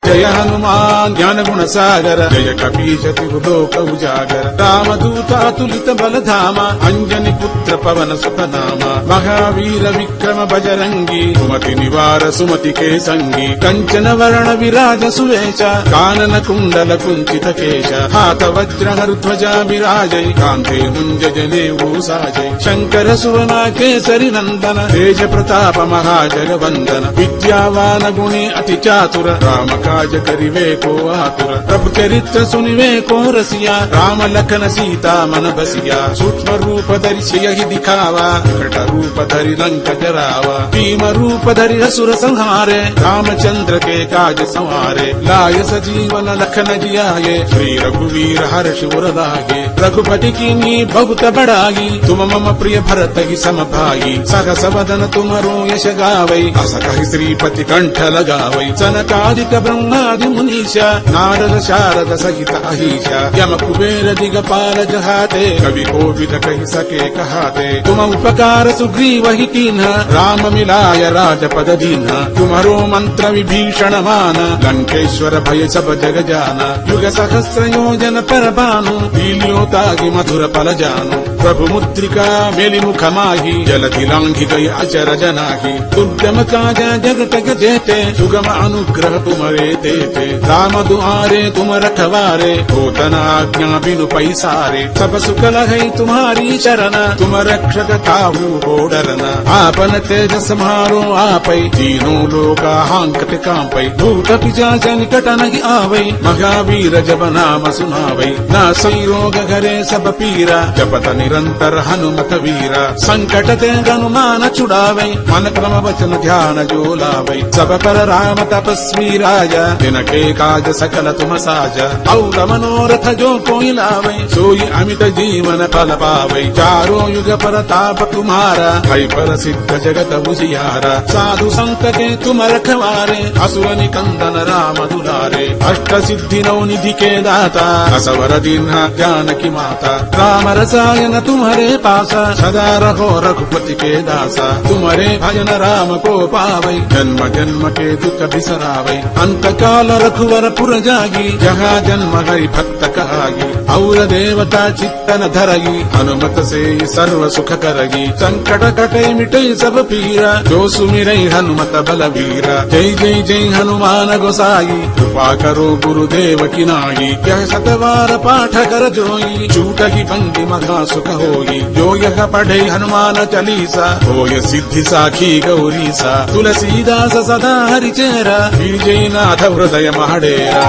जय हनुमान ज्ञान गुण सागर जय कपीश तिहु लोक उजागर रामदूतातुलित बलधामा अंजनी पुत्र पवन सुत नामा महावीर विक्रम बजरंगी सुमति निवार सुमति के संगी कंचन वर्ण विराज सुवेश कानन कुंडल कुंचित केश हाथ वज्र ध्वजा विराजै कांधे मुंज जनेऊ साजै शंकर सुवना केसरी नंदन तेज प्रताप महाजगवंदन विद्यावान गुणी अति चातुर राम काज करिवे को आतुर प्रभु चरित्र सुनिवे को रसिया राम लखन सीता मन बसिया सूक्ष्म रूप धरि सियहि दिखावा विकट रूप धरि लंक जरावा भीम रूप धरि असुर संहारे रामचंद्र के काज संवारे लाय सजीवन लखन जियाये श्री रघुवीर हर्ष उर लागे रघुपति कीन्ही बहुत बड़ाई तुम मम प्रिय भरत ही सम भाई सहस वदन तुमरो यश गावै अस कहि श्रीपति कंठ लगावै सनकादिक ब्रह्मादि मुनीषा नारद शारद सहित अहीशा यम कुबेर दिगपाल जहाते कवि कोविद कहि सके कहाते तुम उपकार सुग्रीव ही कीन्हा राम मिलाय राजपद दीन्हा तुम्हारो मंत्र विभीषण माना लंकेश्वर भय सब जग जाना युग सहस्र योजन पर बानु लील्यो तागि मधुर फल जानु प्रभु मुद्रिका मेलि मुख माही जलधि लांघि गई अचर जनाही दुर्गम काज जगत जेते सुगम अनुग्रह तुमरे देते राम दुआरे तुम रखवारे होतन आज्ञा बिनु पैसारे सब सुख लहै तुम्हारी शरण तुम रक्षक काहू को डरना आपन तेज सम्हारो आपै तीनों लोका हांकत कांपै भूत पिशाच निकट नहीं आवै महावीर जब नाम सुनावै नासै रोग घरे सब पीरा जपत निरंतर हनुमत वीरा संकट ते हनुमान छुड़ावै मन क्रम वचन ध्यान जो लावै सब पर राम तपस्वी राजा जिनके काज सकल तुम साजा और मनोरथ जो कोई लावै सोई अमित जीवन फल पावै चारों युग परताप तुम्हारा भय पर सिद्ध जगत उजियारा साधु संत के तुम रखवारे असुर निकंदन राम दुलारे अष्ट सिद्धि नौ निधि के दाता असवर दीन्हा ज्ञान की माता राम रसायन तुम्हारे पासा सदा रहो रघुपति के दासा तुम्हारे भजन राम को पावै जन्म जन्म के दुख बिसरावै अंत काल रघुवर पुर जागी जहाँ जन्म हरि भक्त कहागी और देवता चित्तन धरगी हनुमत से सर्व सुख करगी संकट कटे मिटे सब पीरा जो सुमिरै हनुमत बलवीरा जय जय जय हनुमान गोसाई कृपा करो गुरुदेव की नाई यह सतवार पाठ कर जोई छूटहि बंदी महा सुख होई जो यह पढ़े हनुमान चालीसा होय सिद्धि साखी गौरीसा तुलसीदास सदा हरिचेरा विजयनाथ हृदय महडेरा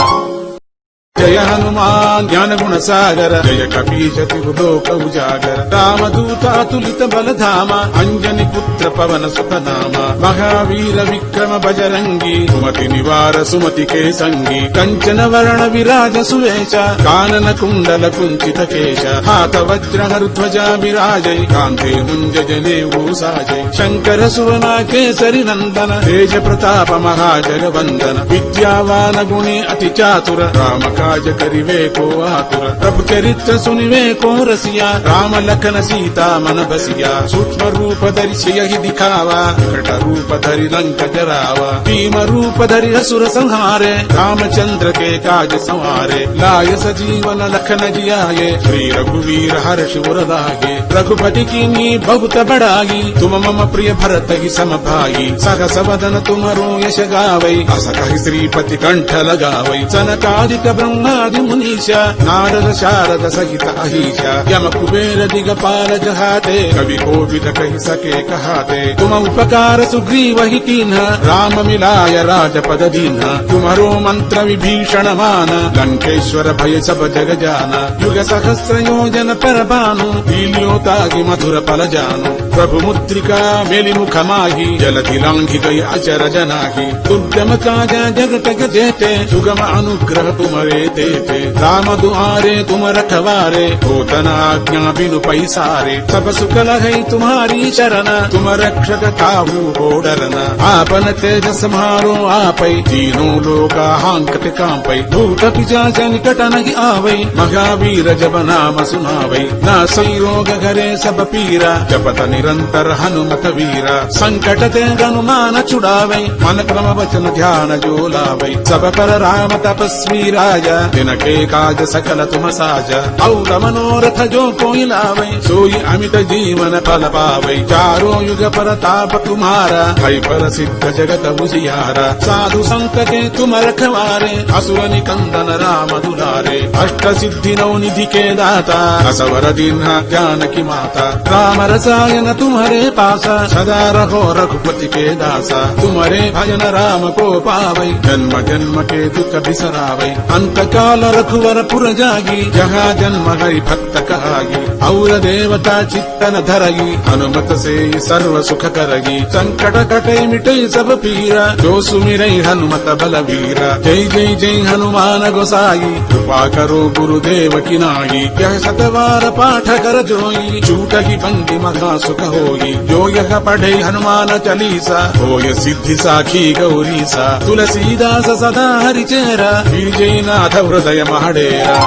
जय हनुमान ज्ञान गुण सागर जय कपीश तिहु लोक उजागर रामदूतातुलित बलधामा अंजनी पुत्र पवन सुत नामा महावीर विक्रम बजरंगी सुमति निवार सुमति के संगी कंचन वर्ण विराज सुवेश कानन कुंडल कुंचित केश हाथ वज्र ध्वजा विराजै कांधे मुंज जनेऊ साजै शंकर सुवना केसरी नंदन तेज प्रताप महाजगवंदन विद्यावान गुणी अति चातुर राम काज करिवे को आतुर प्रभु चरित्र सुनिवे को रसिया राम लखन सीता मन बसिया सूक्ष्म रूप धरि सियहि दिखावा विकट रूप धरि लंक जरावा भीम रूप धरि असुर संहारे रामचंद्र के काज संवारे लाय सजीवन लखन जियाये श्री रघुवीर हर्ष उर लागे रघुपति कीन्ही बहुत बड़ाई तुम मम प्रिय भरत ही सम भाई सहस वदन तुमरो यश गावै अस कहि श्रीपति कंठ लगावै सनकादिक ब्रह्मादि मुनीषा नारद शारद सहित अहीशा यम कुबेर दिगपाल जहाते कवि कोविद कहि सके कहाते तुम उपकार सुग्रीव ही कीन्हा राम मिलाय राजपद दीन्हा तुम्हारो मंत्र विभीषण माना लंकेश्वर भय सब जग जाना युग सहस्र योजन पर बानु लील्यो तागि मधुर फल जानु प्रभु मुद्रिका मेलि मुख माही जलधि लांघि गई अचर जनाही दुर्गम काज जगत जेते सुगम अनुग्रह तुमरे तेते राम दुआरे तुम रखवारे होतन आज्ञा बिनु पैसारे सब सुख लहै तुम्हारी शरण तुम रक्षक काहू को डरना आपन तेज समारो आपै तीनों लोका हांकत कांपै भूत पिशाच निकट नहीं आवै महावीर जब नाम सुनावै नासै रोग घरे सब पीरा जपत निरंतर हनुमत वीरा संकट ते हनुमान छुड़ावै मन क्रम वचन ध्यान जो लावै सब पर राम तपस्वी राजा जिनके काज सकल तुम साजा और मनोरथ जो कोई लावै सोई अमित जीवन फल पावै चारों युग परताप तुम्हारा भय पर सिद्ध जगत उजियारा साधु संत के तुम रखवारे असुर निकंदन राम दुलारे अष्ट सिद्धि नौ निधि के दाता असवर दीन्हा ज्ञान की माता राम रसायन तुम्हारे पासा सदा रहो रघुपति के दासा तुम्हारे भजन राम को पावै जन्म जन्म के दुख बिसरावै अंत काल रघुवर पुर जागी जहाँ जन्म हरि भक्त कहागी और देवता चित्तन धरगी हनुमत से सर्व सुख करगी संकट कटे मिटे सब पीरा जो सुमिरै हनुमत बलवीरा जय जय जय हनुमान गोसाई कृपा करो गुरुदेव की नाई यह सतवार पाठ कर जोई छूटहि बंदी महा सुख होई जो यह पढ़े हनुमान चालीसा होय सिद्धि साखी गौरीसा तुलसीदास सदा हरिचेरा विजय नाथ हृदय महडेरा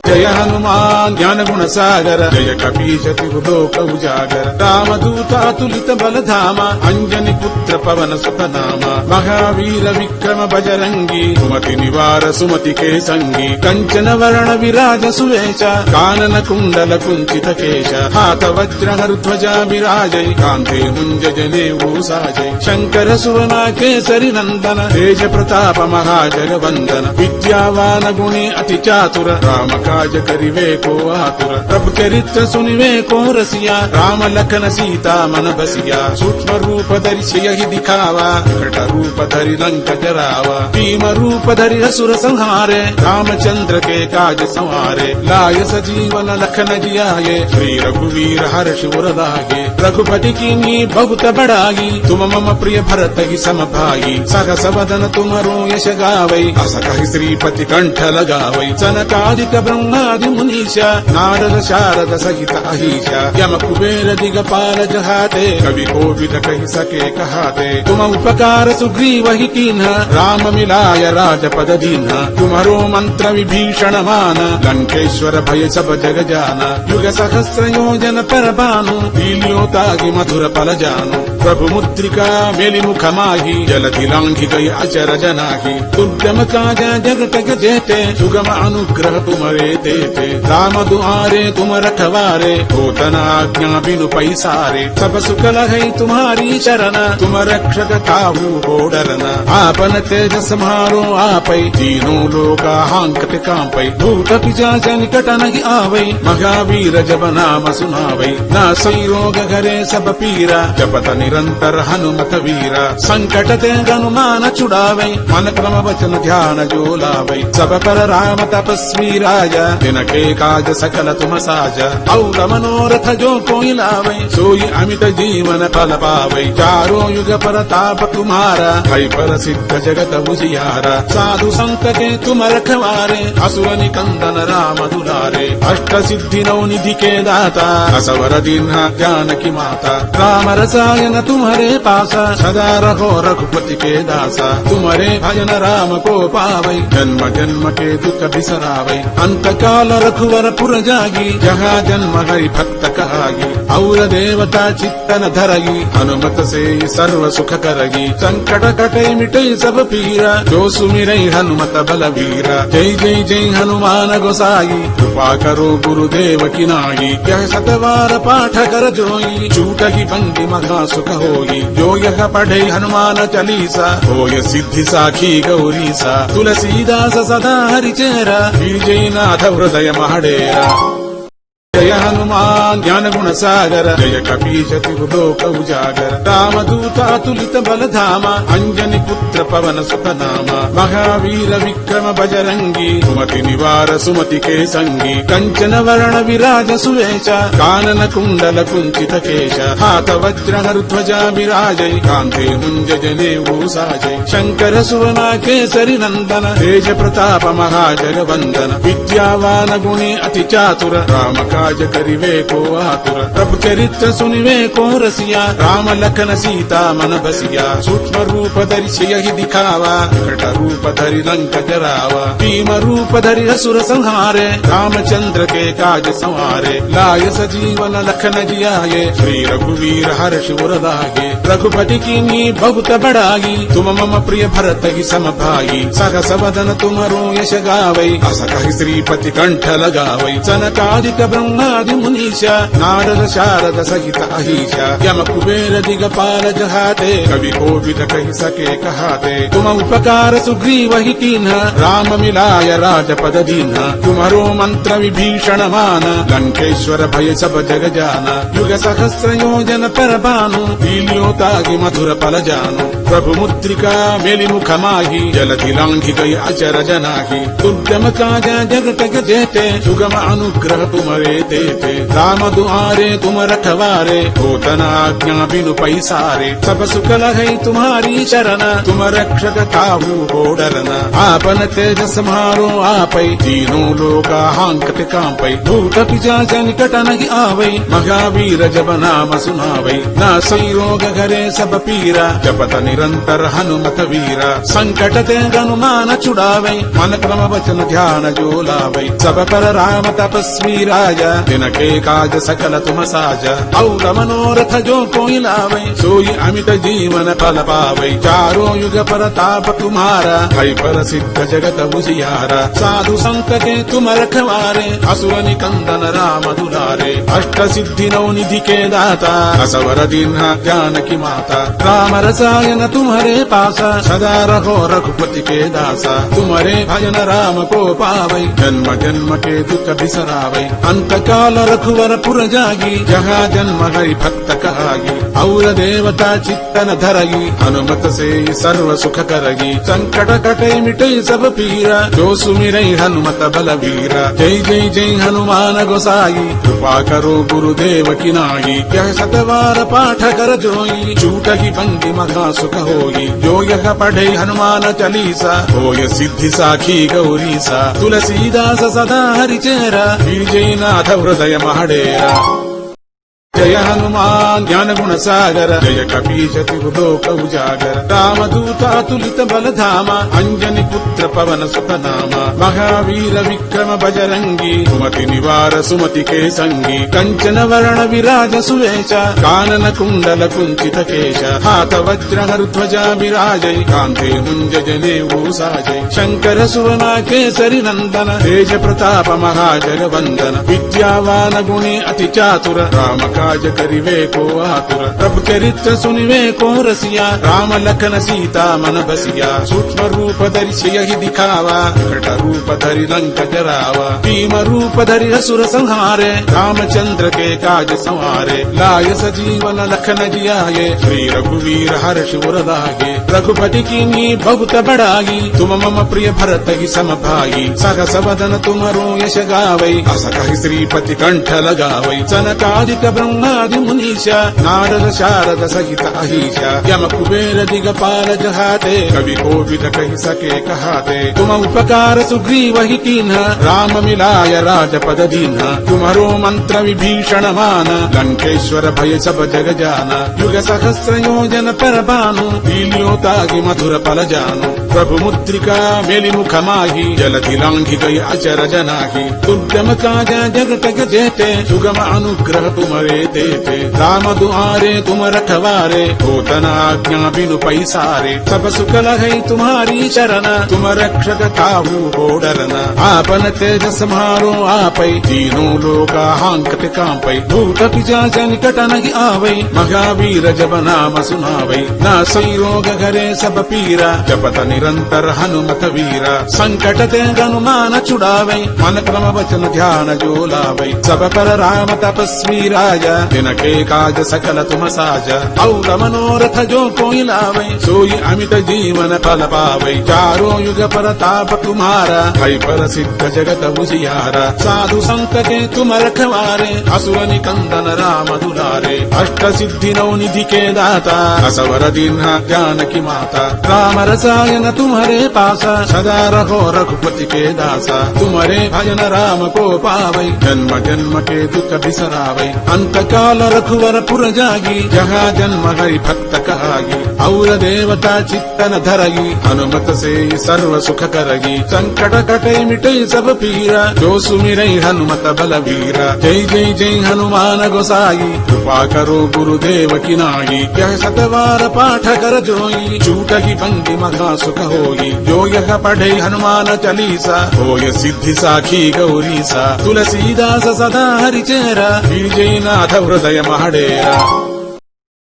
जय हनुमान ज्ञान गुण सागर जय कपीश तिहु लोक उजागर राम दूता तुलित बल धामा अंजनी पुत्र पवन सुत नामा महावीर विक्रम बजरंगी सुमति निवार सुमति के संगी कंचन वर्ण विराज सुवेश कानन कुंडल कुंचित केश हाथ वज्र ध्वजा विराजै कांधे मुंज जनेऊ साजै शंकर सुवना केसरी नंदन तेज प्रताप महाजगवंदन विद्यावान गुणी अति चातुर राम काज करिवे को आतुर प्रभु चरित्र सुनिवे को रसिया राम लखन सीता मन बसिया सूक्ष्म रूप धरि सियहि दिखावा विकट रूप धरि लंक जरावा भीम रूप धरि असुर संहारे रामचंद्र के काज संवारे लाय सजीवन लखन जियाये श्री रघुवीर हर्ष उर लागे रघुपति कीन्ही बहुत बड़ाई तुम मम प्रिय भरत ही सम भाई सहस वदन तुमरो यश गावै अस कहि श्रीपति कंठ लगावै सनकादिक ब्रह्मादि मुनीषा नारद शारद सहित अहीशा यम कुबेर दिगपाल जहाते कवि कोविद कहि सके कहाते तुम उपकार सुग्रीव ही कीन्हा राम मिलाय राजपद दीन्हा तुम्हारो मंत्र विभीषण मान लंकेश्वर भय सब जग जाना युग सहस्र योजन पर बानु लील्योतागि मधुर फल जानु प्रभु मुद्रिका मेलि मुख माही जलधि लांघि गई अचर जनाही दुर्गम काजा जगत जेते सुगम अनुग्रह तुमरे देते राम दुआरे तुम रखवारे होतन आज्ञा बिनु पैसारे सब सुख लहै तुम्हारी शरण तुम रक्षक काहू को डरना आपन तेज समारो आपै तीनों लोका हांकत कांपै भूत पिशाच निकट नहीं आवै महावीर जब नाम सुनावै नासै रोग घरे सब पीरा जपत निरंतर हनुमत वीरा संकट ते हनुमान छुड़ावै मन क्रम वचन ध्यान जो लावै सब पर राम तपस्वी राजा जिनके काज सकल तुम साजा और मनोरथ जो कोई लावै सोई अमित जीवन फल पावै चारों युग परताप तुम्हारा भय पर सिद्ध जगत उजियारा साधु संत के तुम रखवारे असुर निकंदन राम दुलारे अष्ट सिद्धि नौ निधि के दाता असवर दीन्हा ज्ञान की माता राम रसायन तुम्हारे पासा सदा रहो रघुपति के दासा तुम्हारे भजन राम को पावै जन्म जन्म के दुख बिसरावै अंत काल रघुवर पुर जागी जहाँ जन्म हरि भक्त कहागी और देवता चित्तन धरगी हनुमत से सर्व सुख करगी संकट कटे मिटे सब पीरा जो सुमिरै हनुमत बलवीरा जय जय जय हनुमान गोसाई कृपा करो गुरुदेव की नाई यह सतवार पाठ कर जोई छूटहि बंदी महा सुख होई जो यह पढ़े हनुमान चालीसा होय सिद्धि साखी गौरीसा तुलसीदास सदा हरिचेरा विजय नाथ हृदय महडेरा జయ హనుమాన్ జ్ఞాన గుణ సాగర జయ కపీశతి లోక ఉజాగర రామదూతాతులిత బలధామ అంజని పుత్ర పవన సుతనామ మహావీర విక్రమ బజరంగి సుమతి నివార సుమతి కేసంగి కంచన వర్ణ విరాజ సువేశ కానన కుండల కుంచిత కేశ హాత వజ్రహరు ధ్వజా విరాజై కాంతే ముంజనే ఊసాజై శంకర సువన కేసరి నందన తేజ ప్రతాప మహాజగవందన విద్యావాన గుణి అతి చాతుర రామ काज करिवे को आतुर प्रभु चरित्र सुनिवे को रसिया राम लखन सीता मन बसिया सूक्ष्म रूप धरि यही दिखावा विकट रूप धरि लंक जरावा भीम रूप धरि असुर संहारे रामचंद्र के काज संवारे लाय सजीवन लखन जियाये श्री रघुवीर हर्ष उर लागे रघुपति कीन्ही बहुत बड़ाई तुम मम प्रिय भरत ही सम भाई सहस वदन तुमरो यश गावै अस कहि श्रीपति कंठ लगावै सनकादिक ब्रह्मादि मुनीश नारद शारद सहित अहीश यम कुबेर दिगपाल जहाते कवि कोविद कहि सके कहाते तुम उपकार सुग्रीव ही कीन्ह राम मिलाय राजपद दीन्ह तुम्हारो मंत्र विभीषण मान लंकेश्वर भय सब जग जान युग सहस्र योजन पर भानु लील्योतागि मधुर फल जानु प्रभु मुद्रिका मेलि मुख माही जलधि लांघि गई अचर जनाही दुर्गम काज जगत जेते सुगम अनुग्रह तुम्हारे देते राम दुआरे तुम रखवारे होतन आज्ञा बिनु पैसारे सब सुख लहै तुम्हारी शरण तुम रक्षक काहू हो डरना आपन तेज समारो आपै तीनों लोका हांकत कांपै भूत पिशाच निकट नहीं आवै महावीर जब नाम सुनावै नासै रोग घरे सब पीरा जपत निरंतर हनुमत वीरा संकट ते हनुमान छुड़ावै मन क्रम वचन ध्यान जो लावै सब पर राम तपस्वी राजा जिनके काज सकल तुम साजा और मनोरथ जो कोई लावै सोई अमित जीवन फल पावै चारों युग परताप तुम्हारा भय पर सिद्ध जगत उजियारा साधु संत के तुम रखवारे असुर निकंदन राम दुलारे अष्ट सिद्धि नौ निधि के दाता असवर दीन्हा ज्ञान की माता राम रसायन तुम्हारे पासा सदा रहो रघुपति के दासा तुम्हारे भजन राम को पावै जन्म जन्म के दुख बिसरावै अंत काल रघुवर पुर जागी जहाँ जन्म हरि भक्त कहागी और देवता चित्तन धरगी हनुमत से सर्व सुख करगी संकट कटे मिटे सब पीरा जो सुमिरै हनुमत बलवीरा जय जय जय हनुमान गोसाई कृपा करो गुरुदेव की नाई यह सतवार पाठ कर जोई छूट ही बंदी महा सुख होई जो यह पढ़े हनुमान चालीसा होय सिद्धि साखी गौरीसा तुलसीदास सदा हरिचेरा विजयनाथ हृदय महडेरा जय हनुमान ज्ञान गुण सागर जय कपीशति लोक उजागर रामदूतातुलित बलधाम अंजनी पुत्र पवन सुतनाम महावीर विक्रम बजरंगी सुमति निवार सुमति केसंगी कंचन वर्ण विराज सुवेश कानन कुंडल कुंचित केश हाथ वज्रहर ध्वजा विराजै कांते मुंजने ऊसाजै शंकर सुवन केसरी नंदन तेज प्रताप महाजगवंदन विद्यावान गुणी अति चातुर राम काज करिवे को आतुर प्रभु चरित्र सुनिवे को रसिया राम लखन सीता मन बसिया सूक्ष्म रूप धरि यही दिखावा विकट रूप धरि लंक जरावा भीम रूप धरि असुर संहारे रामचंद्र के काज संवारे लाय सजीवन लखन जियाये श्री रघुवीर हर्ष उर लागे रघुपति कीन्ही बहुत बड़ाई तुम मम प्रिय भरत ही सम भाई सहस वदन तुमरो यश गावै अस कहि श्रीपति कंठ लगावै सनकादिक ब्रह्मादि मुनीश नारद शारद सहित अहीश यम कुबेर दिगपाल जहाते कवि कोविद कहि सके कहाते तुम उपकार सुग्रीव ही कीन्ह राम मिलाय राजपद दीन्ह तुम्हारो मंत्र विभीषण मान लंकेश्वर भय सब जग जाना युग सहस्र योजन पर भानु लील्योतागि मधुर फल जानु प्रभु मुद्रिका मेलि मुख माही जलधि लांघि गई अचर जनाही दुर्गम काज जगत जेते सुगम अनुग्रह तुम्हारे तेते राम दुआरे तुम रखवारे होतन आज्ञा बिनु पैसारे सब सुख लहै तुम्हारी शरण तुम रक्षक काहू को डरना आपन तेज समारो आपै तीनों लोका हांकत कांपै भूत पिशाच निकट नहीं आवै महावीर जब नाम सुनावै नासै रोग घरे सब पीरा जपत निरंतर हनुमत वीरा संकट ते हनुमान छुड़ावै मन क्रम वचन ध्यान जो लावै सब पर राम तपस्वी राजा जिनके काज सकल तुम साजा और मनोरथ जो कोई लावै सोई अमित जीवन फल पावै चारों युग परताप तुम्हारा भय पर सिद्ध जगत उजियारा साधु संत के तुम रखवारे असुर निकंदन राम दुलारे अष्ट सिद्धि नौ निधि के दाता असवर दीन्हा ज्ञान की माता राम रसायन तुम्हारे पासा सदा रहो रघुपति के दासा तुम्हारे भजन राम को पावै जन्म जन्म के दुख बिसरावै अंत काल रघुवर पुर जागी जहाँ जन्म हरि भक्त कहागी और देवता चित्तन धरगी हनुमत से सर्व सुख करगी संकट कटे मिटे सब पीरा जो सुमिरै हनुमत बलवीरा जय जय जय हनुमान गोसाई कृपा करो गुरुदेव की नाई यह सतवार पाठ कर जोई छूटहि बंदी महा सुख होई जो यह पढ़े हनुमान चालीसा होय सिद्धि साखी गौरीसा तुलसीदास सदा हरिचेरा विजय नाथ हृदय महडेरा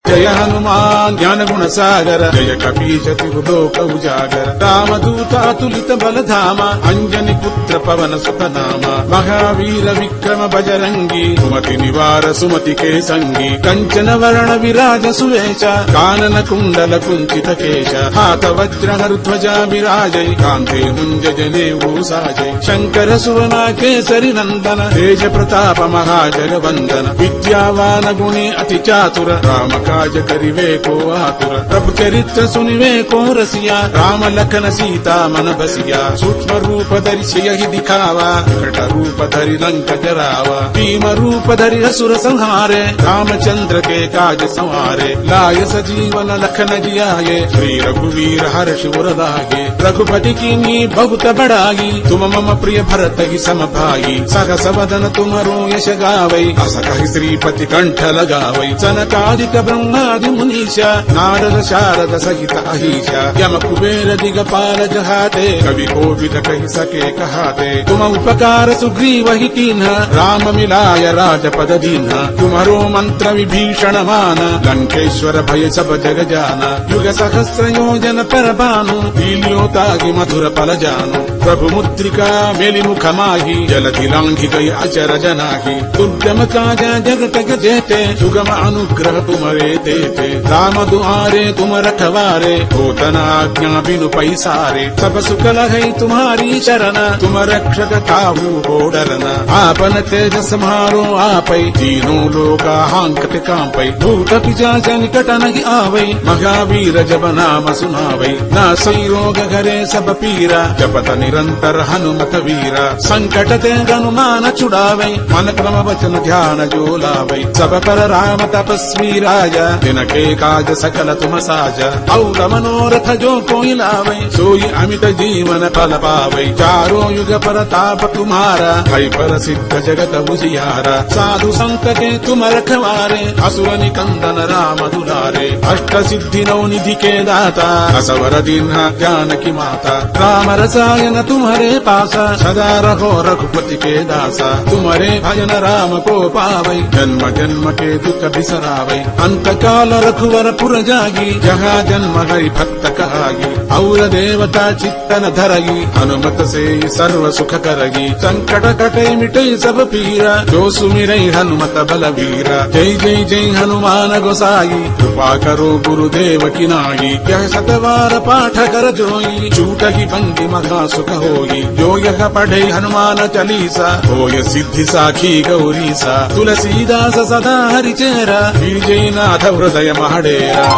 जय हनुमान ज्ञान गुण सागर जय कपीश तिहु लोक उजागर रामदूत अतुलित बल धामा अंजनी पुत्र पवन सुत नामा महावीर विक्रम बजरंगी सुमति निवार सुमति के संगी कंचन वर्ण विराज सुवेश कानन कुंडल कुंचित केश हाथ वज्र ध्वजा विराजय कांते मुंज जनेऊ साजय शंकर सुवना केसरी नंदन तेज प्रताप महाजगवंदन विद्यावान गुणी अति चातुर राम काज करिवे को आतुर प्रभु चरित्र सुनिवे को रसिया राम लखन सीता मन बसिया सूक्ष्म रूप धरि सियहि दिखावा विकट रूप धरि लंक जरावा भीम रूप धरि असुर संहारे रामचंद्र के काज संवारे लाय सजीवन लखन जियाये श्री रघुवीर हर्ष उर लागे रघुपति कीन्ही बहुत बड़ाई तुम मम प्रिय भरत ही सम भाई सहस वदन तुमरो यश गावै अस कहि श्रीपति कंठ लगावै सनकादिक ब्रह्मादि मुनीषा नारद शारद सहित अहीशा यम कुबेर दिगपाल जहाते कवि कोविद कहि सके कहाते तुम उपकार सुग्रीव ही कीन्हा राम मिलाय राजपद दीन्हा तुम्हारो मंत्र विभीषण मान लंकेश्वर भय सब जग जाना युग सहस्र योजन पर भानु लील्यो तागी मधुर फल जानु प्रभु मुद्रिका मेलि मुख माही जलधि लांघि गई अचर जनाही दुर्गम काज जगत जेते सुगम अनुग्रह तुम्हारे देते राम दुआरे तुम रखवारे होतन आज्ञा बिनु पैसारे सब सुख लहै तुम्हारी शरण तुम रक्षक काहू को डरना आपन तेज समारो आपै तीनों लोका हांकत कांपै भूत पिशाच निकट नहीं आवै महावीर जब नाम सुनावै नासै रोग घरे सब पीरा जपत निरंतर हनुमत वीरा संकट ते हनुमान छुड़ावै मन क्रम वचन ध्यान जो लावै सब पर राम तपस्वी राजा जिनके काज सकल तुम साजा और मनोरथ जो कोई लावै सोई अमित जीवन फल पावै चारों युग परताप तुम्हारा भय पर सिद्ध जगत उजियारा साधु संत के तुम रखवारे असुर निकंदन राम दुलारे अष्ट सिद्धि नौ निधि के दाता असवर दीन्हा ज्ञान की माता राम रसायन तुम्हारे पासा सदा रहो रघुपति के दासा तुम्हारे भजन राम को पावै जन्म जन्म के दुख बिसरावै अंत काल रघुवर पुर जागी जहाँ जन्म हरि भक्त कहागी और देवता चित्तन धरगी हनुमत से सर्व सुख करगी संकट कटे मिटे सब पीरा जो सुमिरै हनुमत बलवीरा जय जय जय हनुमान गोसाई कृपा करो गुरुदेव की नाई यह सतवार पाठ कर जोई छूटहि बंदी महा सुख होई जो यह पढ़े हनुमान चालीसा होय सिद्धि साखी गौरीसा तुलसीदास सदा हरिचेरा विजय नाथ हृदय महडेरा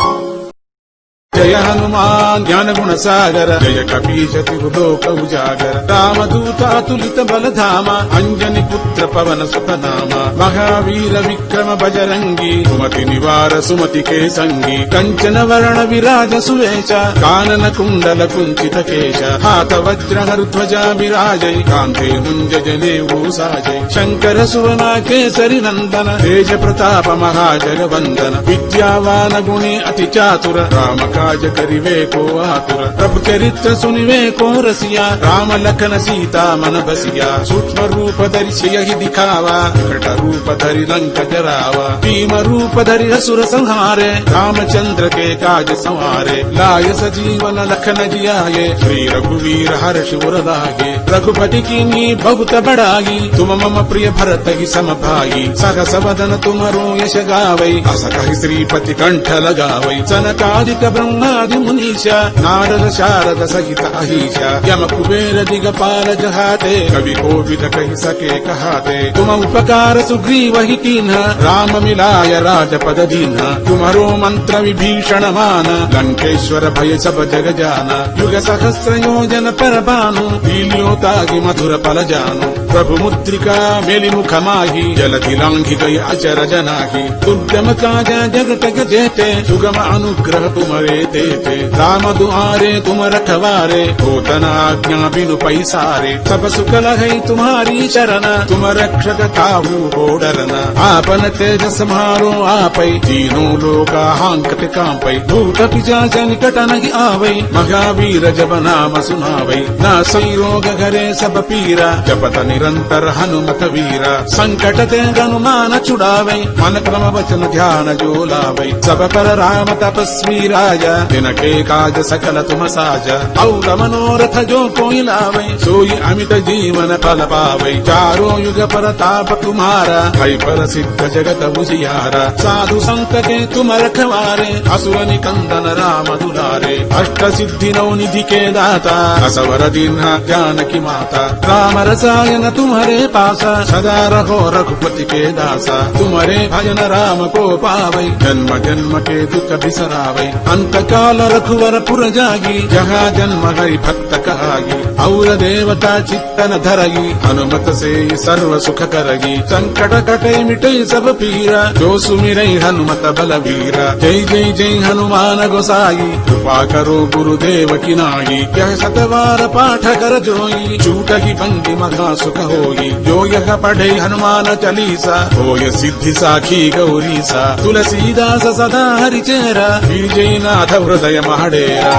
జయ హనుమాన్ జ్ఞాన గుణ సాగర జయ కపీశతి లోక ఉజాగర రామదూతాతులిత బలధామ అంజని పుత్ర పవన సుతనామ మహావీర విక్రమ బజరంగి సుమతి నివార సుమతి కేసంగి కంచన వర్ణ విరాజ సువేశ కానన కుండల కుంచిత కేశ హాత వజ్ర హరుధ్వజ విరాజై కాంతే ముంజనే ఊసాజై శంకర సువన కేసరి నందన తేజ ప్రతాప మహాజగవందన విద్యావాన గుణి అతి చాతుర రామ काज करिवे को आतुर प्रभु चरित्र सुनिवे को रसिया राम लखन सीता मन बसिया सूक्ष्म रूप धरि सियहि दिखावा विकट रूप धरि लंक जरावा भीम रूप धरि असुर संहारे रामचंद्र के काज संवारे लाय सजीवन लखन जियाये श्री रघुवीर हर्ष उर लागे रघुपति कीन्ही बहुत बड़ाई तुम मम प्रिय भरत ही सम भाई सहस वदन तुमरो यश गावै अस कहि श्रीपति कंठ लगावै सनकादिक ब्रह्मादि मुनीशा नारद शारद सहित अहीशा यम कुबेर दिगपाल जहाते कवि कोविद कहि सके कहाते तुम उपकार सुग्रीव ही कीन्हा राम मिलाय राजपद दीन्हा तुम्हारो मंत्र विभीषण मान लंकेश्वर भय सब जग जाना युग सहस्र योजन पर भानु लील्योतागि मधुर पल जानु प्रभु मुद्रिका मेलि मुख माही जलधि लांघि गई अचर जनाही दुर्गम काजा जगत जेते सुगम अनुग्रह तुमरे देते राम दुआरे तुम रखवारे होतन आज्ञा बिनु पैसारे सब सुख लहै तुम्हारी शरण तुम रक्षक काहू को डरना आपन तेज समारो आपै तीनों लोका हांकत कांपै भूत पिशाच निकट नहीं आवै महावीर जब नाम सुनावै नासै रोग घरे सब पीरा जपत निरंतर हनुमत वीरा संकट ते हनुमान छुड़ावै मन क्रम वचन ध्यान जो लावै सब पर राम तपस्वी राजा जिनके काज सकल तुम साजा और मनोरथ जो कोई लावै सोई अमित जीवन फल पावै चारों युग परताप तुम्हारा भय पर सिद्ध जगत उजियारा साधु संत के तुम रखवारे असुर निकंदन राम दुलारे अष्ट सिद्धि नौ निधि के दाता असवर दीन्हा ज्ञान की माता राम रसायन तुम्हारे पासा सदा रहो रघुपति के दासा तुम्हारे भजन राम को पावै जन्म जन्म के दुख बिसरावै अंत काल रघुवर पुर जागी जहाँ जन्म हरि भक्त कहागी और देवता चित्तन धरगी हनुमत से सर्व सुख करगी संकट कटे मिटे सब पीरा जो सुमिरै हनुमत बलवीरा जय जय जय हनुमान गोसाई कृपा करो गुरुदेव की नाई यह सतवार पाठ कर जोई छूटहि बंदी महा सुख होई जो यह पढ़े हनुमान चालीसा होय सिद्धि साखी गौरीसा तुलसीदास सदा हरिचेरा विजयनाथ हृदय महडेरा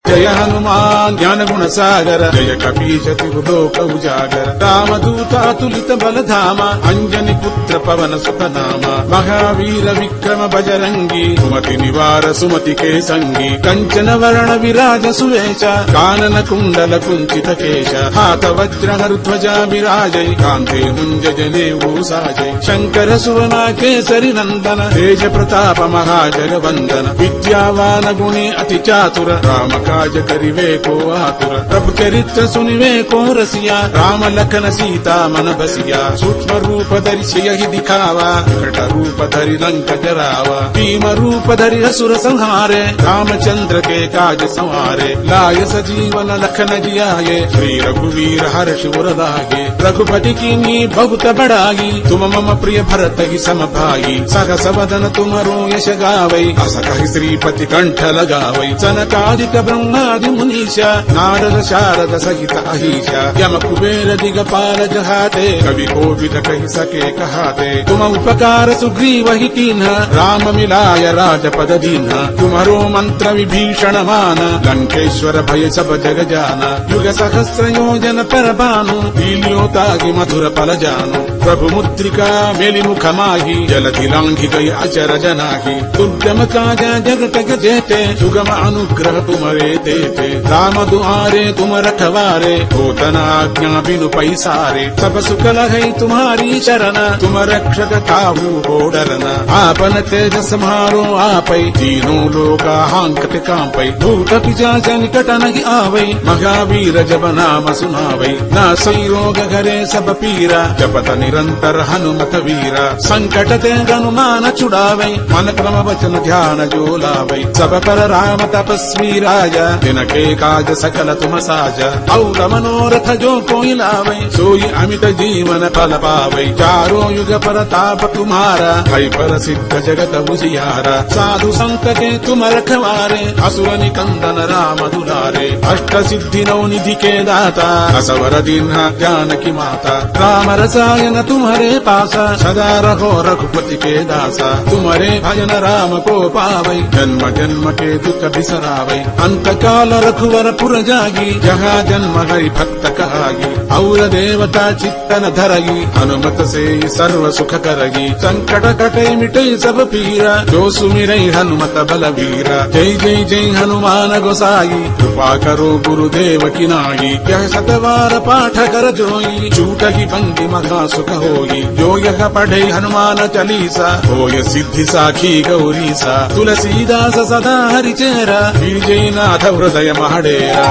जय हनुमान ज्ञान गुण सागर जय कपीशति लोक उजागर रामदूतातुलित बलधाम अंजनी पुत्र पवन सुतनाम महावीर विक्रम बजरंगी सुमति निवार सुमति केसंगी कंचन वर्ण विराज सुवेश कानन कुंडल कुंचित केश हाथ वज्र हरुध्वज विराजै कांते मुंजने ऊसाजै शंकर सुवन केसरी नंदन तेज प्रताप महाजगवंदन विद्यावान गुणी अति चातुर राम काज करिवे को आतुर प्रभु चरित्र सुनिवे को रसिया राम लखन सीता मन बसिया सूक्ष्म रूप धरि सियहि दिखावा विकट रूप धरि लंक जरावा भीम रूप धरि असुर संहारे रामचंद्र के काज संवारे लाय सजीवन लखन जियाये श्री रघुवीर हर्ष उर लागे रघुपति कीन्ही बहुत बड़ाई तुम मम प्रिय भरत ही सम भाई सहस वदन तुमरो यश गावै अस कहि श्रीपति कंठ लगावै सनकादिक ब्रह्मादि मुनीशा नारद शारद सहित अहीशा यम कुबेर दिगपाल जहाते कवि कोविद कहि सके कहाते तुम उपकार सुग्रीव ही कीन्हा राम मिलाय राजपद दीन्हा तुम्हारो मंत्र विभीषण मान लंकेश्वर भय सब जग जाना युग सहस्र योजन पर भानु लील्योतागि मधुर पल जानु प्रभु मुद्रिका मेलि मुख माही जलधि लांघि गई अचर जनाही दुर्गम काजा जगत जेते सुगम अनुग्रह तुमरे देते राम दुआरे तुम रखवारे होतन आज्ञा बिनु पैसारे सब सुख लहै तुम्हारी शरण तुम रक्षक काहू को डरना आपन तेज समारो आपै तीनों लोका हांकत कांपै भूत पिशाच निकट नहीं आवै महावीर जब नाम सुनावै नासै रोग घरे सब पीरा जपत నిరంతర హనుమత వీర సంకట ते हनुमान छुड़ावै मन क्रम वचन ध्यान जो लावै सब पर राम तपस्वी राजा जिनके काज सकल तुम साजा और मनोरथ जो कोई लावै सोई अमित जीवन फल पावै चारों युग परताप तुम्हारा भय पर सिद्ध जगत उजियारा साधु संत के तुम रखवारे असुर निकंदन राम दुलारे अष्ट सिद्धि नौ निधि के दाता असवर दीन्हा ज्ञान की माता राम रसायन तुम्हारे पासा सदा रहो रघुपति के दासा तुम्हारे भजन राम को पावै जन्म जन्म के दुख बिसरावै अंत काल रघुवर पुर जागी जहाँ जन्म हरि भक्त कहागी और देवता चित्तन धरगी हनुमत से सर्व सुख करगी संकट कटे मिटे सब पीरा जो सुमिरै हनुमत बलवीरा जय जय जय हनुमान गोसाई कृपा करो गुरुदेव की नाई यह सतवार पाठ कर जोई छूटहि बंदी महा सुख होई जो यह पढ़े हनुमान चालीसा होय सिद्धि साखी गौरीसा तुलसीदास सदा हरिचेरा विजयनाथ हृदय महडेरा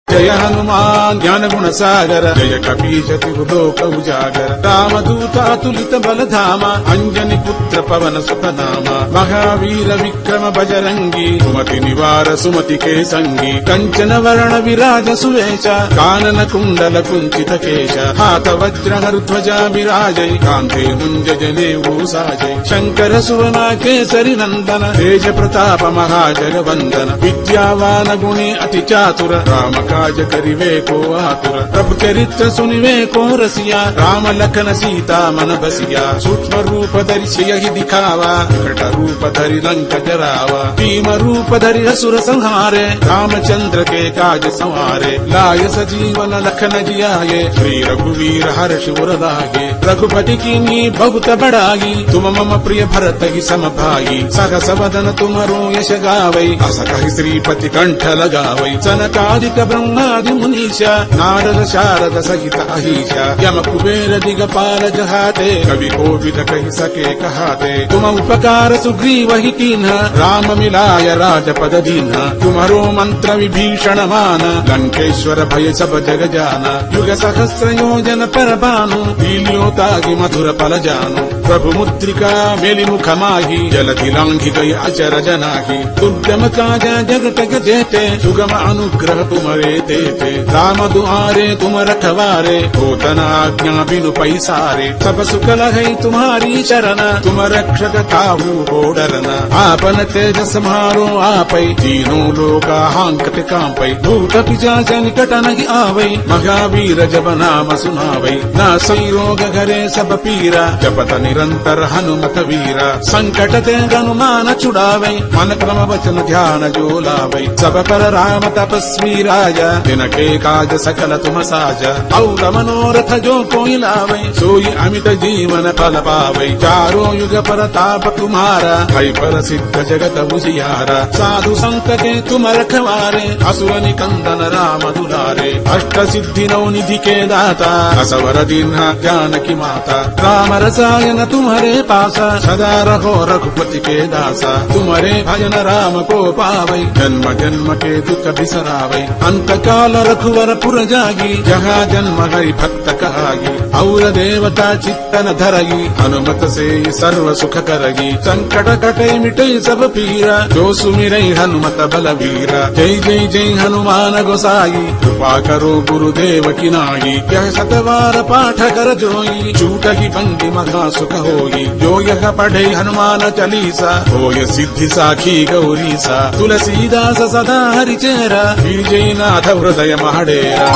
जय हनुमान ज्ञान गुण सागर जय कपीश लोक उजागर रामदूत अतुलित बल धामा अंजनी पुत्र पवन सुत नामा महावीर विक्रम बजरंगी सुमति निवार सुमति के संगी कंचन वर्ण विराज सुवेश कानन कुंडल कुंचित केश हाथ वज्र ध्वजा विराजय कांते मुंज जनेऊ साजय शंकर सुवना केसरी नंदन तेज प्रताप महाजगवंदन विद्यावान गुणी अति चातुर राम काज करिवे को आतुर प्रभु चरित्र सुनिवे को रसिया राम लखन सीता मन बसिया सूक्ष्म रूप धरि सियहि दिखावा विकट रूप धरि लंक जरावा भीम रूप धरि असुर संहारे रामचंद्र के काज संवारे लाय सजीवन लखन जियाये श्री रघुवीर हर्ष उर लागे रघुपति कीन्ही बहुत बड़ाई तुम मम प्रिय भरत ही सम भाई सहस वदन तुमरो यश गावै अस कहि श्रीपति कंठ लगावै सनकादिक ब्रह्मादि मुनीषा नारद शारद सहित अहीशा यम कुबेर दिगपाल जहाते कवि कोविद कहि सके कहाते तुम उपकार सुग्रीव ही कीन्हा राम मिलाय राजपद दीन्हा तुम्हारो मंत्र विभीषण मान लंकेश्वर भय सब जग जाना युग सहस्र योजन पर भानु लील्योतागि मधुर फल जानु प्रभु मुद्रिका मेलि मुख माही जलधि लांघि गई अचर जनाही दुर्गम काजा जगत जेते सुगम अनुग्रह तुम्हारे देते राम दुआरे तुम रखवारे होतन आज्ञा बिनु पैसारे सब सुख लहै तुम्हारी शरण तुम रक्षक काहू को डरना आपन तेज समारो आपै तीनों लोका हांकत कांपै भूत पिशाच निकट नहीं आवै महावीर जब नाम सुनावै नासै रोग घरे सब पीरा जपत निरंतर हनुमत वीरा संकट ते हनुमान छुड़ावै मन क्रम वचन ध्यान जो लावै सब पर राम तपस्वी राजा जिनके काज सकल तुम साजा और मनोरथ जो कोई लावै सोई अमित जीवन फल पावै चारों युग परताप तुम्हारा भय पर सिद्ध जगत उजियारा साधु संत के तुम रखवारे असुर निकंदन राम दुलारे अष्ट सिद्धि नौ निधि के दाता असवर दीन्हा ज्ञान की माता राम रसायन तुम्हारे पासा सदा रहो रघुपति के दासा तुम्हारे भजन राम को पावै जन्म जन्म के दुख बिसरावै अंत काल रघुवर पुर जागी जहाँ जन्म हरि भक्त कहागी और देवता चित्तन धरगी हनुमत से सर्व सुख करगी संकट कटे मिटे सब पीरा जो सुमिरै हनुमत बलवीरा जय जय जय हनुमान गोसाई कृपा करो गुरुदेव की नाई यह सतवार पाठ कर जोई छूटहि बंदी महा सुख होई जो यह पढ़े हनुमान चालीसा होय सिद्धि साखी गौरीसा तुलसीदास सदा हरिचेरा विजयनाथ हृदय महडेरा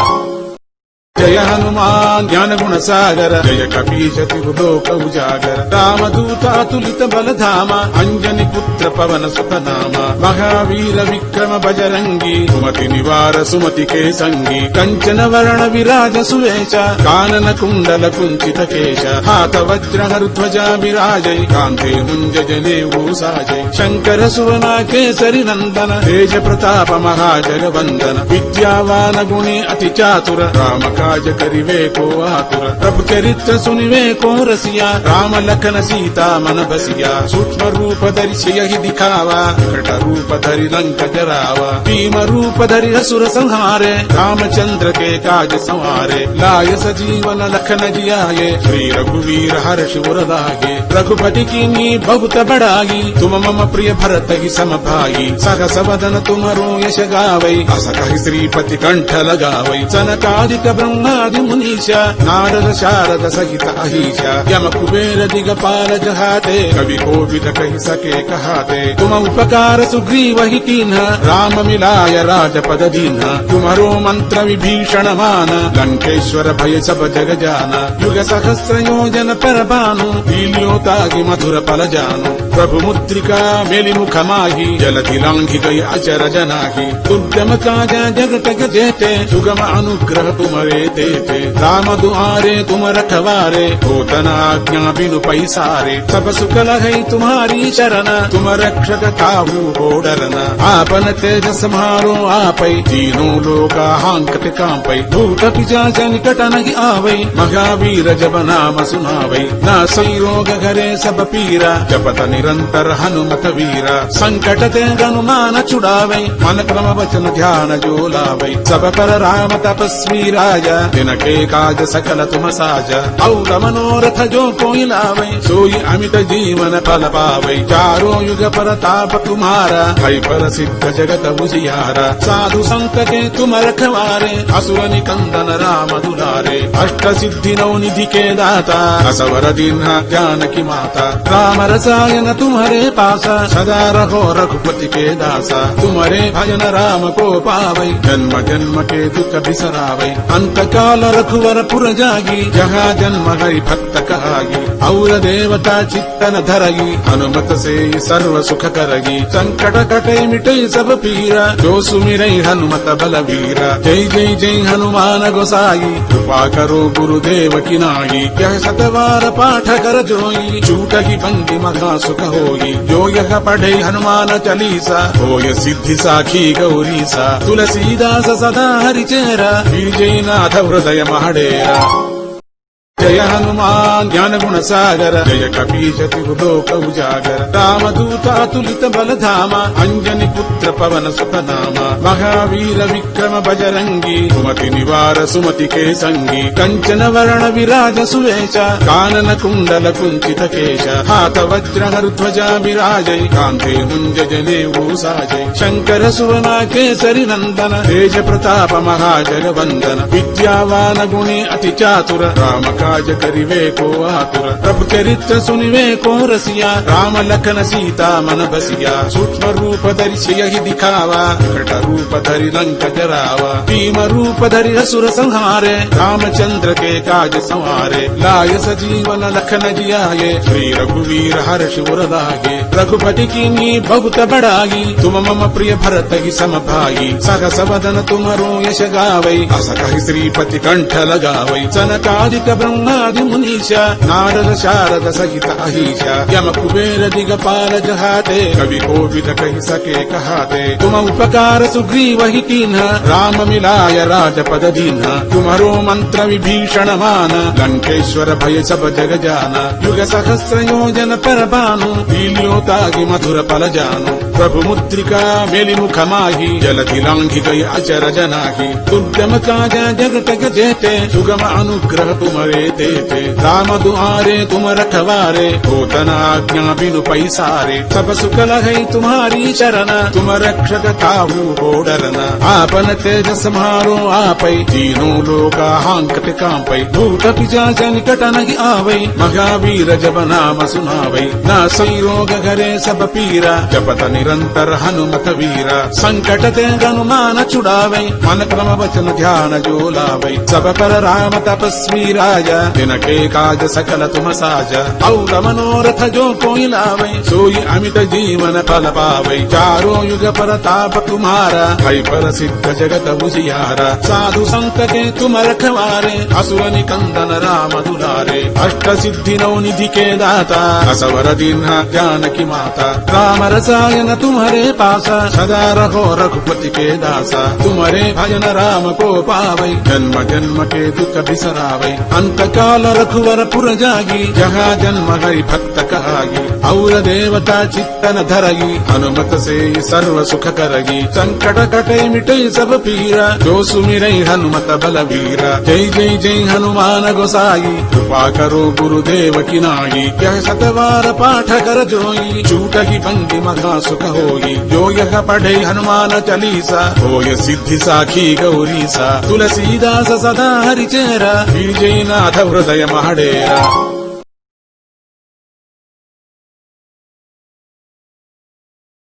जय हनुमान ज्ञान गुण सागर जय कपीश लोक उजागर रामदूत अतुलित बल धामा अंजनी पुत्र पवन सुत नामा महावीर विक्रम बजरंगी सुमति निवार सुमति के संगी कंचन वर्ण विराज सुवेश कानन कुंडल कुंचित केश हाथ वज्र ध्वजा विराजय कांते मुंज जनेऊ साजय शंकर सुवना केसरी नंदन तेज प्रताप महाजगवंदन विद्यावान गुणी अति चातुर राम काज करिवे को आतुर प्रभु चरित्र सुनिवे को रसिया राम लखन सीता मन बसिया सूक्ष्म रूप धरि यही दिखावा विकट रूप धरि लंक जरावा भीम रूप धरि असुर संहारे रामचंद्र के काज संवारे लाय सजीवन लखन जियाये श्री रघुवीर हर्ष उर लागे रघुपति कीन्ही बहुत बड़ाई तुम मम प्रिय भरत ही सम भाई सहस वदन तुमरो यश गावै अस कहि श्रीपति कंठ लगावै सनकादिक ब्रह्मादि मुनीषा नारद शारद सहित अहीशा यम कुबेर दिगपाल जहाते कवि कोविद कहि सके कहाते तुम उपकार सुग्रीव ही कीन्हा राम मिलाय राजपद दीन्हा तुम्हारो मंत्र विभीषण मान लंकेश्वर भय सब जग जाना युग सहस्र योजन पर बानु लील्यो तागि मधुर फल जानु प्रभु मुद्रिका मेलि मुख माही जलधि लांघि गई अचर जनाही दुर्गम काज जगत जेते सुगम अनुग्रह तुमरे देते राम दुआरे तुम रखवारे होतन आज्ञा बिनु पैसारे सब सुख लहै तुम्हारी शरण तुम रक्षक काहू को डरना आपन तेज सम्हारो आपै तीनों लोका हांकत कांपै भूत पिशाच निकट नहीं आवै महावीर जब नाम सुनावै नासै रोग घरे सब पीरा जपत निरंतर हनुमत वीरा संकट ते हनुमान छुड़ावै मन क्रम वचन ध्यान जो लावै सब पर राम तपस्वी राजा जिनके काज सकल तुम साजा और मनोरथ जो कोई लावै सोई अमित जीवन फल पावै चारों युग परताप तुम्हारा भय पर सिद्ध जगत उजियारा साधु संत के तुम रखवारे असुर निकंदन राम दुलारे अष्ट सिद्धि नौ निधि के दाता असवर दीन्हा ज्ञान की माता राम रसायन तुम्हारे पासा सदा रहो रघुपति के दासा तुम्हारे भजन राम को पावै जन्म जन्म के दुख बिसरावै अंत काल रघुवर पुर जागी जहाँ जन्म हरि भक्त कहागी और देवता चित्तन धरगी हनुमत से सर्व सुख करगी संकट कटे मिटे सब पीरा जो सुमिरै हनुमत बलवीरा जय जय जय हनुमान गोसाई कृपा करो गुरुदेव की नाई यह सतवार पाठ कर जोई छूटहि बंदी महा सुख होई जो यह पढ़े हनुमान चालीसा होय सिद्धि साखी गौरीसा तुलसीदास सदा हरिचेरा विजयनाथ हृदय महडेरा जय हनुमान ज्ञान गुण सागर जय कपीश तिहु लोक उजागर रामदूत अतुलित बल धामा अंजनी पुत्र पवन सुत नामा महावीर विक्रम बजरंगी सुमति निवार सुमति के संगी कंचन वर्ण विराज सुवेश कानन कुंडल कुंचित केश हाथ वज्र ध्वजा विराजै कांधे मुंज जनेऊ साजै शंकर सुवना केसरी नंदन तेज प्रताप महाजगवंदन विद्यावान गुणी अति चातुर राम काज करिवे को आतुर प्रभु चरित्र सुनिवे को रसिया राम लखन सीता मन बसिया सूक्ष्म रूप धरि यही दिखावा विकट रूप धरि लंक जरावा भीम रूप धरि असुर संहारे रामचंद्र के काज संवारे लाय सजीवन लखन जियाये श्री रघुवीर हर्ष उर लागे रघुपति कीन्ही बहुत बड़ाई तुम मम प्रिय भरत ही सम भाई सहस वदन तुमरो यश गावै अस कहि श्रीपति कंठ लगावै सनकादिक ब्रह्मादि मुनीषा नारद शारद सहित अहीशा यम कुबेर दिगपाल जहाते कवि कोविद कहि सके कहाते तुम उपकार सुग्रीव ही कीन्हा राम मिलाय राजपद दीन्हा तुम्हारो मंत्र विभीषण मान लंकेश्वर भय सब जग जाना युग सहस्र योजन पर बानु लील्यो तागि मधुर फल जानु प्रभु मुद्रिका मेलि मुख माही जलधि लांघि गई अचर जनाही दुर्गम काज जगत जेते सुगम अनुग्रह तुमरे देते राम दुआरे तुम रखवारे होतन आज्ञा बिनु पैसारे सब सुख लहै तुम्हारी शरण तुम रक्षक काहू को डरना आपन तेज सम्हारो आपै तीनों लोका हांकत कांपै भूत पिशाच निकट नहीं आवै महावीर जब नाम सुनावै नासै रोग घरे सब पीरा जपत निरंतर हनुमत वीरा संकट ते हनुमान छुड़ावै मन क्रम वचन ध्यान जो लावै सब पर राम तपस्वी राजा जिनके काज सकल तुम साजा और मनोरथ जो कोई लावै सोई अमित जीवन फल पावै चारों युग परताप तुम्हारा भय पर सिद्ध जगत उजियारा साधु संत के तुम रखवारे असुर निकंदन राम दुलारे अष्ट सिद्धि नौ निधि के दाता असवर दीन्हा ज्ञान की माता राम रसायन भजन तुम्हारे पासा सदा रहो रघुपति के दासा तुम्हारे भजन राम को पावै जन्म जन्म के दुख बिसरावै अंत काल रघुवर पुर जागी जहाँ जन्म हरि भक्त कहागी और देवता चित्तन धरगी हनुमत से सर्व सुख करगी संकट कटे मिटे सब पीरा जो सुमिरै हनुमत बलवीरा जय जय जय हनुमान गोसाई कृपा करो गुरुदेव की नाई यह सतवार पाठ कर जोई छूटहि बंदी महा सुख होई जो यह पढ़े हनुमान चालीसा होय सिद्धि साखी गौरीसा तुलसीदास सदा हरिचेरा विजयनाथ हृदय महडेरा